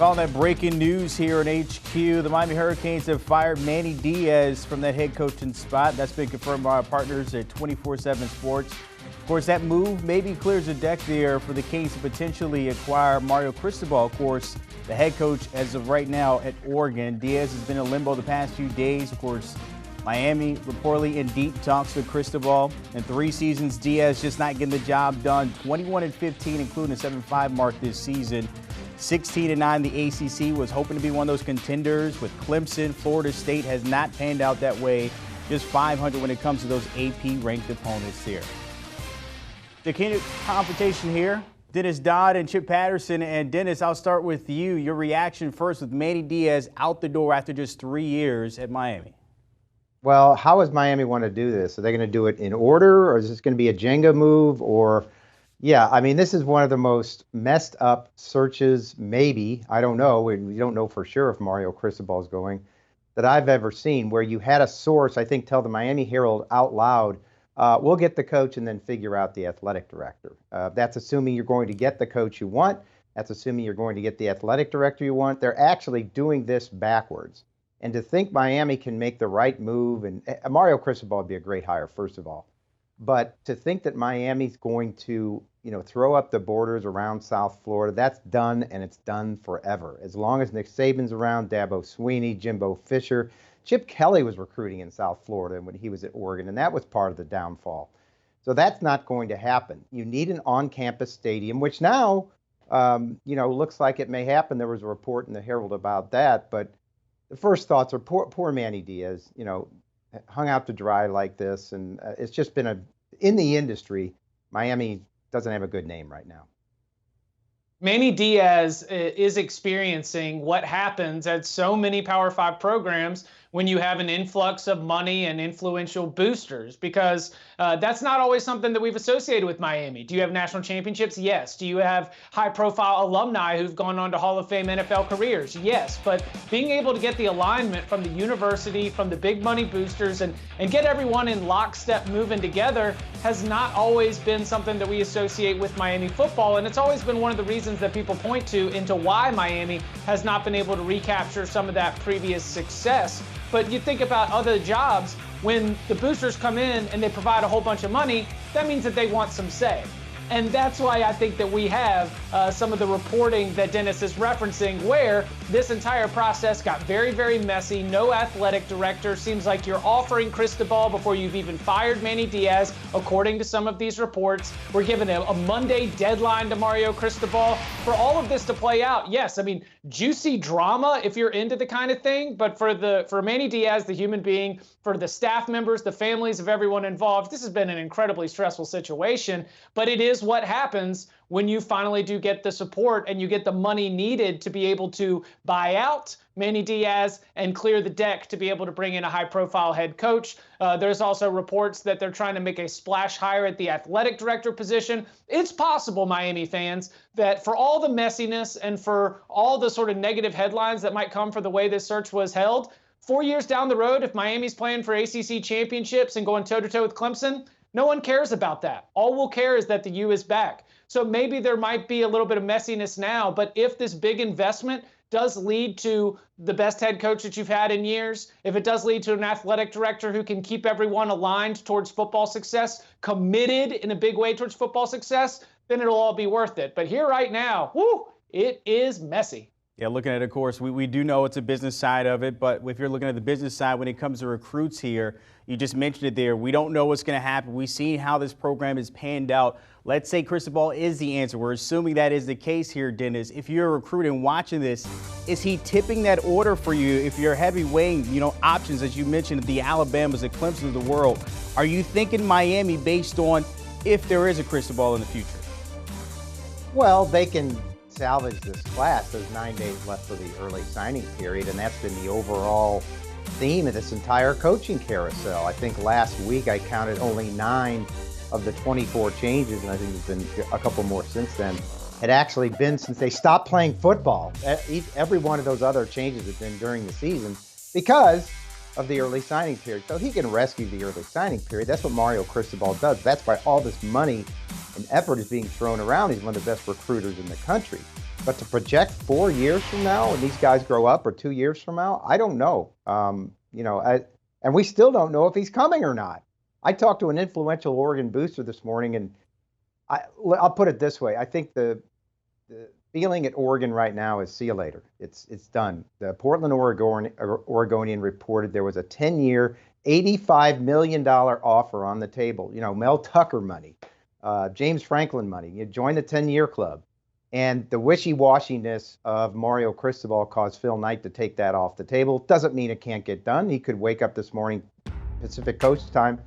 Following that breaking news here in HQ, the Miami Hurricanes have fired Manny Diaz from that head coaching spot. That's been confirmed by our partners at 24/7 Sports. Of course, that move maybe clears the deck there for the Canes to potentially acquire Mario Cristobal, of course, the head coach as of right now at Oregon. Diaz has been in limbo the past few days. Of course, Miami reportedly in deep talks with Cristobal. In 3 seasons, Diaz just not getting the job done. 21-15, including a 7-5 mark this season. 16-9, the ACC was hoping to be one of those contenders with Clemson. Florida State has not panned out that way. Just 500 when it comes to those AP-ranked opponents here. The confrontation here, Dennis Dodd and Chip Patterson. And Dennis, I'll start with you. Your reaction first with Manny Diaz out the door after just 3 years at Miami. Well, how does Miami want to do this? Are they going to do it in order, or is this going to be a Jenga move? Or, yeah, I mean, this is one of the most messed up searches, maybe, I don't know, we don't know for sure if Mario Cristobal is going, that I've ever seen, where you had a source, I think, tell the Miami Herald out loud, we'll get the coach and then figure out the athletic director. That's assuming you're going to get the coach you want. That's assuming you're going to get the athletic director you want. They're actually doing this backwards. And to think Miami can make the right move, and Mario Cristobal would be a great hire, first of all. But to think that Miami's going to, throw up the borders around South Florida, that's done, and it's done forever. As long as Nick Saban's around, Dabo Swinney, Jimbo Fisher. Chip Kelly was recruiting in South Florida when he was at Oregon, and that was part of the downfall. So that's not going to happen. You need an on-campus stadium, which now, looks like it may happen. There was a report in the Herald about that, but the first thoughts are poor Manny Diaz, hung out to dry like this. And it's just been in the industry, Miami doesn't have a good name right now. Manny Diaz is experiencing what happens at so many Power 5 programs when you have an influx of money and influential boosters, because that's not always something that we've associated with Miami. Do you have national championships? Yes. Do you have high-profile alumni who've gone on to Hall of Fame NFL careers? Yes. But being able to get the alignment from the university, from the big money boosters, and get everyone in lockstep moving together has not always been something that we associate with Miami football, and it's always been one of the reasons that people point to into why Miami has not been able to recapture some of that previous success. But you think about other jobs, when the boosters come in and they provide a whole bunch of money, that means that they want some say. And that's why I think that we have some of the reporting that Dennis is referencing, where this entire process got very, very messy. No athletic director. Seems like you're offering Cristobal before you've even fired Manny Diaz, according to some of these reports. We're given a Monday deadline to Mario Cristobal. For all of this to play out, yes, I mean, juicy drama if you're into the kind of thing. But for Manny Diaz, the human being, for the staff members, the families of everyone involved, this has been an incredibly stressful situation. But it is what happens when you finally do get the support and you get the money needed to be able to buy out Manny Diaz and clear the deck to be able to bring in a high-profile head coach. There's also reports that they're trying to make a splash hire at the athletic director position. It's possible, Miami fans, that for all the messiness and for all the sort of negative headlines that might come for the way this search was held, 4 years down the road, if Miami's playing for ACC championships and going toe-to-toe with Clemson, no one cares about that. All we'll care is that the U is back. So maybe there might be a little bit of messiness now, but if this big investment does lead to the best head coach that you've had in years, if it does lead to an athletic director who can keep everyone aligned towards football success, committed in a big way towards football success, then it'll all be worth it. But here right now, it is messy. Yeah, looking at it, of course, we do know it's a business side of it, but if you're looking at the business side when it comes to recruits here, you just mentioned it there. We don't know what's going to happen. We've seen how this program is panned out. Let's say Cristobal is the answer. We're assuming that is the case here, Dennis. If you're a recruit and watching this, is he tipping that order for you if you're heavy weighing, options, as you mentioned, the Alabamas, the Clemson of the world? Are you thinking Miami based on if there is a Cristobal in the future? Well, they can salvage this class. There's 9 days left for the early signing period, and that's been the overall theme of this entire coaching carousel. I think last week I counted only 9 of the 24 changes, and I think there's been a couple more since then, had actually been since they stopped playing football. Every one of those other changes have been during the season because of the early signing period. So he can rescue the early signing period. That's what Mario Cristobal does. That's why all this money and effort is being thrown around. He's one of the best recruiters in the country. But to project 4 years from now and these guys grow up, or 2 years from now, I don't know. And we still don't know if he's coming or not. I talked to an influential Oregon booster this morning, and I'll put it this way. I think the feeling at Oregon right now is see you later. It's done. The Portland Oregonian reported there was a 10-year, $85 million offer on the table. Mel Tucker money, James Franklin money. You join the 10-year club. And the wishy-washiness of Mario Cristobal caused Phil Knight to take that off the table. Doesn't mean it can't get done. He could wake up this morning, Pacific Coast time,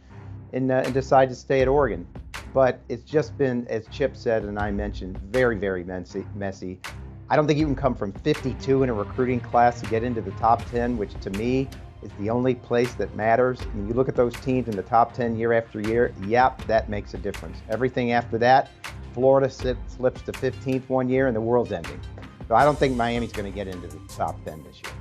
and decide to stay at Oregon. But it's just been, as Chip said and I mentioned, very, very messy. I don't think you can come from 52 in a recruiting class to get into the top 10, which to me is the only place that matters. When you look at those teams in the top 10 year after year, that makes a difference. Everything after that, Florida slips to 15th one year and the world's ending. So I don't think Miami's going to get into the top 10 this year.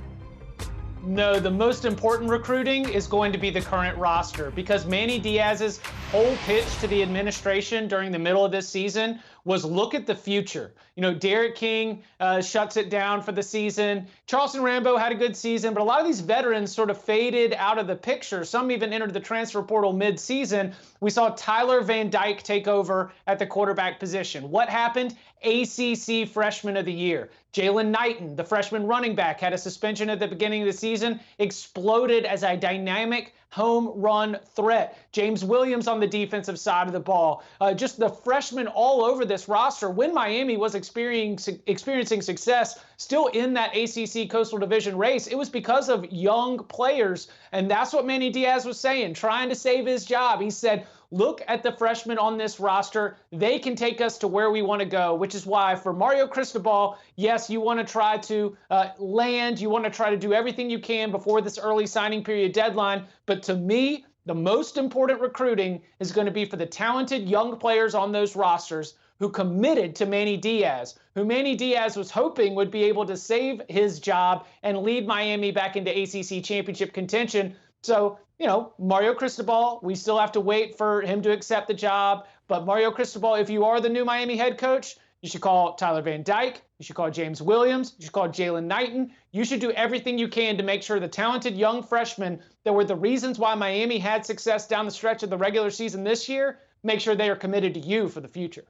No, the most important recruiting is going to be the current roster, because Manny Diaz's whole pitch to the administration during the middle of this season was look at the future. Derek King shuts it down for the season. Charleston Rambo had a good season, but a lot of these veterans sort of faded out of the picture. Some even entered the transfer portal mid-season. We saw Tyler Van Dyke take over at the quarterback position. What happened? ACC Freshman of the Year. Jalen Knighton, the freshman running back, had a suspension at the beginning of the season, exploded as a dynamic home run threat. James Williams on the defensive side of the ball. Just the freshmen all over this roster. When Miami was experiencing success still in that ACC Coastal Division race, it was because of young players. And that's what Manny Diaz was saying, trying to save his job. He said, look at the freshmen on this roster. They can take us to where we want to go, which is why for Mario Cristobal, yes, you want to try to land. You want to try to do everything you can before this early signing period deadline. But to me, the most important recruiting is going to be for the talented young players on those rosters who committed to Manny Diaz, who Manny Diaz was hoping would be able to save his job and lead Miami back into ACC championship contention. So, Mario Cristobal, we still have to wait for him to accept the job. But Mario Cristobal, if you are the new Miami head coach, you should call Tyler Van Dyke. You should call James Williams. You should call Jalen Knighton. You should do everything you can to make sure the talented young freshmen that were the reasons why Miami had success down the stretch of the regular season this year, make sure they are committed to you for the future.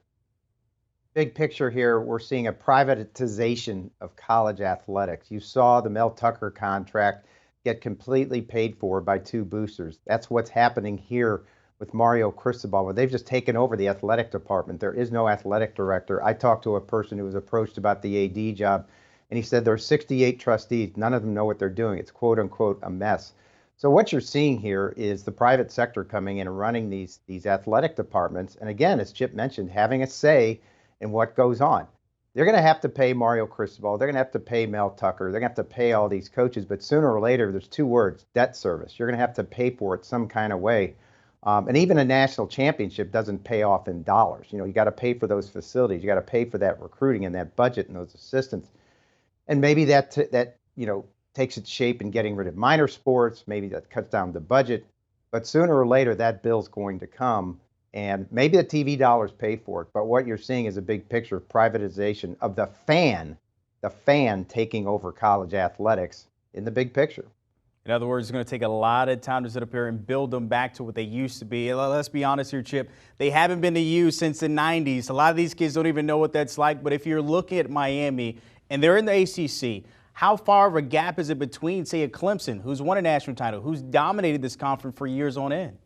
Big picture here, we're seeing a privatization of college athletics. You saw the Mel Tucker contract get completely paid for by two boosters. That's what's happening here with Mario Cristobal, where they've just taken over the athletic department. There is no athletic director. I talked to a person who was approached about the AD job, and he said there are 68 trustees. None of them know what they're doing. It's quote unquote a mess. So what you're seeing here is the private sector coming in and running these athletic departments. And again, as Chip mentioned, having a say in what goes on. They're going to have to pay Mario Cristobal. They're going to have to pay Mel Tucker. They're going to have to pay all these coaches. But sooner or later, there's two words, debt service. You're going to have to pay for it some kind of way. And even a national championship doesn't pay off in dollars. You got to pay for those facilities. You got to pay for that recruiting and that budget and those assistants. And maybe that takes its shape in getting rid of minor sports. Maybe that cuts down the budget. But sooner or later, that bill's going to come. And maybe the TV dollars pay for it, but what you're seeing is a big picture of privatization of the fan taking over college athletics in the big picture. In other words, it's going to take a lot of time to sit up here and build them back to what they used to be. Let's be honest here, Chip. They haven't been to you since the 90s. A lot of these kids don't even know what that's like. But if you're looking at Miami and they're in the ACC, how far of a gap is it between, say, a Clemson, who's won a national title, who's dominated this conference for years on end?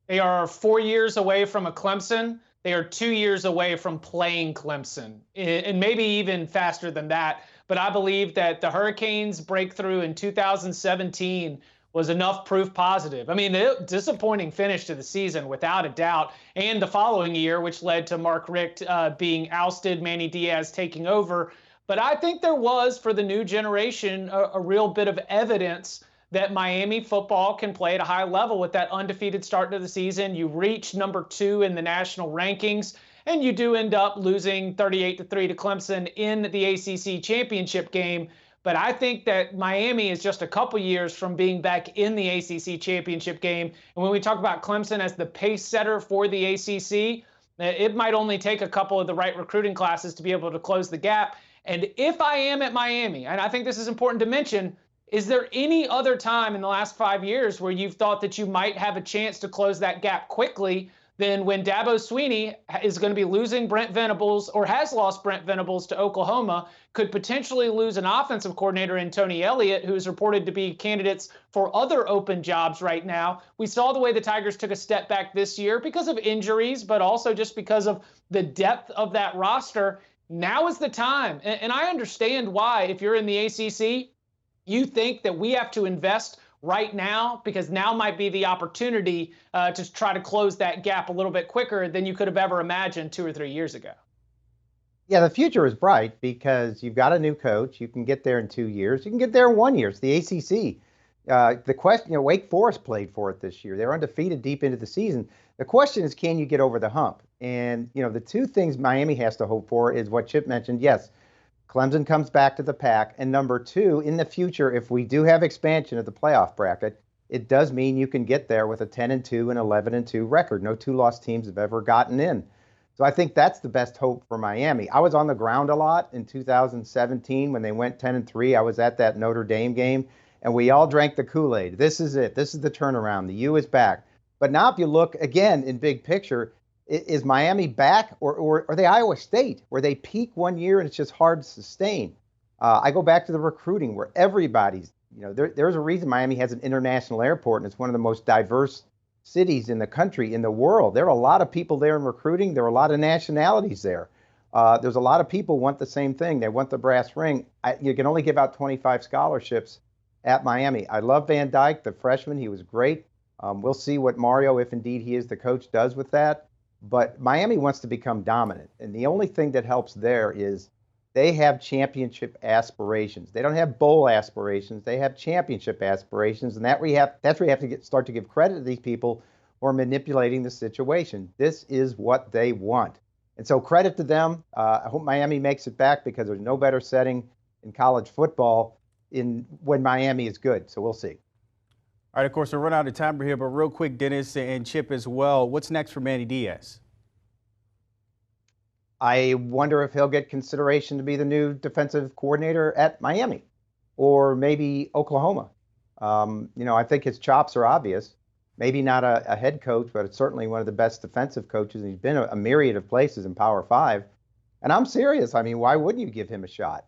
They are 4 years away from a Clemson. They are 2 years away from playing Clemson, and maybe even faster than that. But I believe that the Hurricanes' breakthrough in 2017 was enough proof positive. I mean, a disappointing finish to the season, without a doubt, and the following year, which led to Mark Richt being ousted, Manny Diaz taking over. But I think there was, for the new generation, a real bit of evidence that Miami football can play at a high level. With that undefeated start to the season, you reach number 2 in the national rankings, and you do end up losing 38-3 to Clemson in the ACC championship game. But I think that Miami is just a couple years from being back in the ACC championship game. And when we talk about Clemson as the pace setter for the ACC, It might only take a couple of the right recruiting classes to be able to close the gap. And if I am at Miami, and I think this is important to mention, is there any other time in the last 5 years where you've thought that you might have a chance to close that gap quickly than when Dabo Swinney is going to be losing Brent Venables, or has lost Brent Venables, to Oklahoma, could potentially lose an offensive coordinator in Tony Elliott, who is reported to be candidates for other open jobs right now. We saw the way the Tigers took a step back this year because of injuries, but also just because of the depth of that roster. Now is the time. And I understand why, if you're in the ACC, you think that we have to invest right now, because now might be the opportunity to try to close that gap a little bit quicker than you could have ever imagined 2 or 3 years ago. Yeah, the future is bright because you've got a new coach. You can get there in 2 years. You can get there in 1 year. It's the ACC. The question, Wake Forest played for it this year. They're undefeated deep into the season. The question is, can you get over the hump? And, the two things Miami has to hope for is what Chip mentioned. Yes, Clemson comes back to the pack. And number two, in the future, if we do have expansion of the playoff bracket, it does mean you can get there with a 10-2 and 11-2 record. No two-loss teams have ever gotten in. So I think that's the best hope for Miami. I was on the ground a lot in 2017 when they went 10-3. I was at that Notre Dame game, and we all drank the Kool-Aid. This is it. This is the turnaround. The U is back. But now if you look, again, in big picture, is Miami back, or are they Iowa State, where they peak 1 year and it's just hard to sustain? I go back to the recruiting, where everybody's, there's a reason Miami has an international airport, and it's one of the most diverse cities in the country, in the world. There are a lot of people there in recruiting. There are a lot of nationalities there. There's a lot of people want the same thing. They want the brass ring. You can only give out 25 scholarships at Miami. I love Van Dyke, the freshman. He was great. We'll see what Mario, if indeed he is the coach, does with that. But Miami wants to become dominant. And the only thing that helps there is they have championship aspirations. They don't have bowl aspirations. They have championship aspirations. And that's where you have to start to give credit to these people who are manipulating the situation. This is what they want. And so credit to them. I hope Miami makes it back, because there's no better setting in college football when Miami is good. So we'll see. All right, of course, we'll run out of time here, but real quick, Dennis and Chip as well. What's next for Manny Diaz? I wonder if he'll get consideration to be the new defensive coordinator at Miami, or maybe Oklahoma. I think his chops are obvious. Maybe not a head coach, but it's certainly one of the best defensive coaches. He's been a myriad of places in Power 5. And I'm serious. I mean, why wouldn't you give him a shot?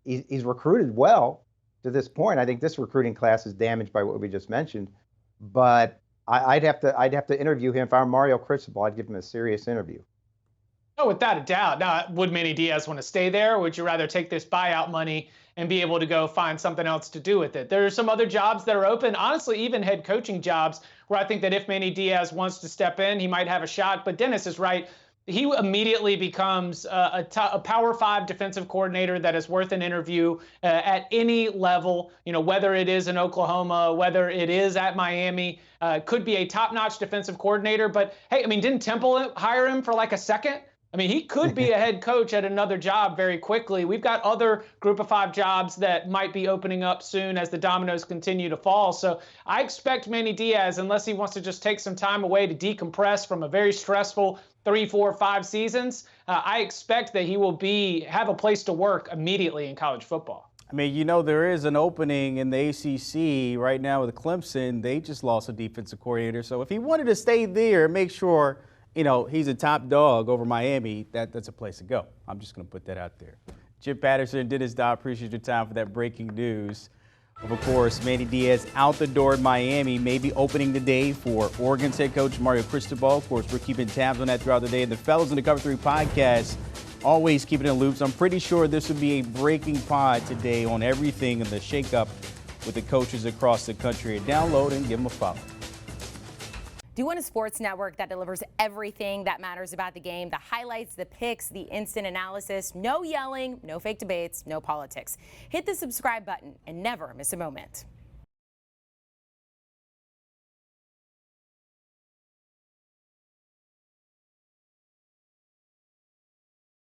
He's recruited well to this point. I think this recruiting class is damaged by what we just mentioned. But I'd have to interview him. If I'm Mario Cristobal, I'd give him a serious interview. Oh, without a doubt. Now, would Manny Diaz want to stay there, or would you rather take this buyout money and be able to go find something else to do with it? There are some other jobs that are open, honestly, even head coaching jobs, where I think that if Manny Diaz wants to step in, he might have a shot. But Dennis is right. He immediately becomes a Power 5 defensive coordinator that is worth an interview at any level, whether it is in Oklahoma, whether it is at Miami, could be a top-notch defensive coordinator. But, hey, didn't Temple hire him for like a second? He could be a head coach at another job very quickly. We've got other Group of 5 jobs that might be opening up soon as the dominoes continue to fall. So I expect Manny Diaz, unless he wants to just take some time away to decompress from a very stressful 3, 4, 5 seasons, I expect that he will have a place to work immediately in college football. There is an opening in the ACC right now with Clemson. They just lost a defensive coordinator. So if he wanted to stay there, make sure he's a top dog over Miami, that's a place to go. I'm just going to put that out there. Chip Patterson and Dennis Dodd, appreciate your time for that breaking news. Of course, Manny Diaz out the door in Miami, maybe opening the day for Oregon's head coach Mario Cristobal. Of course, we're keeping tabs on that throughout the day. And the fellas in the Cover 3 podcast always keeping it in loops. I'm pretty sure this would be a breaking pod today on everything and the shakeup with the coaches across the country. Download and give them a follow. Do you want a sports network that delivers everything that matters about the game? The highlights, the picks, the instant analysis, no yelling, no fake debates, no politics. Hit the subscribe button and never miss a moment.